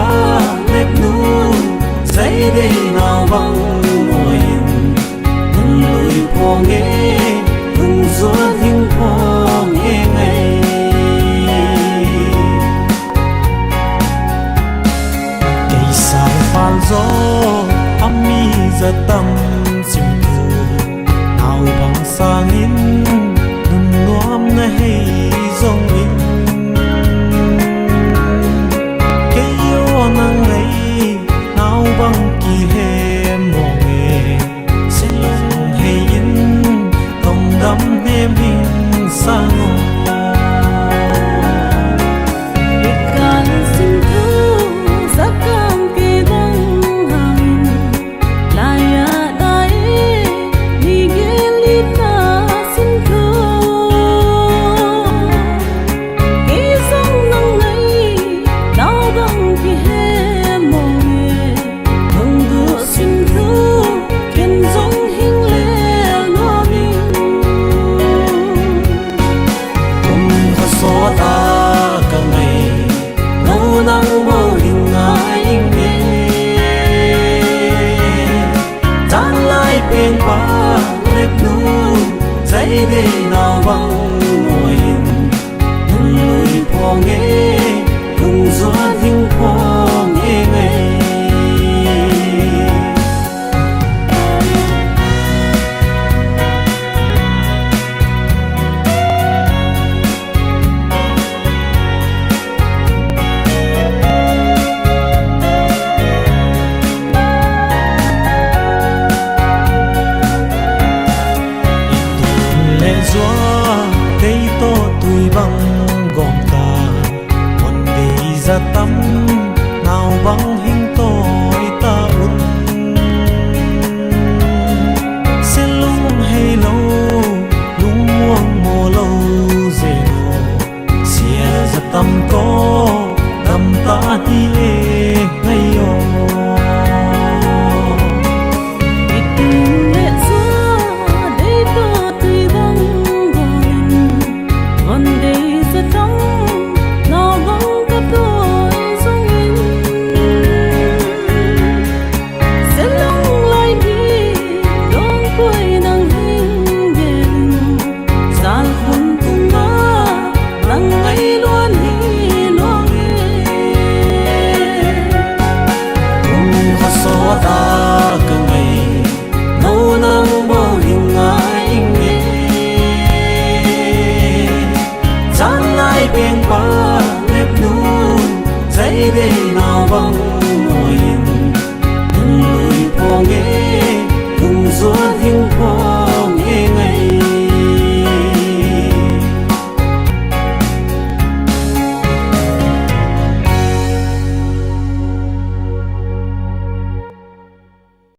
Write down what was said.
ba lép nu dây đây nào vắng ngồi hừng lùi po nghe hừng gió thinh po nghe ngày cây sai phan gió âm mi giật tâm chim thu nào bằng sang in đừng loam na hay dòng in băng kỳ hè mong nghe sẽ lòng hay in không đắm đêm hình sang nắng mơ hình ai nghe tan lại bên ba lép nu dây đây nào vắng ngồi hừng lùi po nghe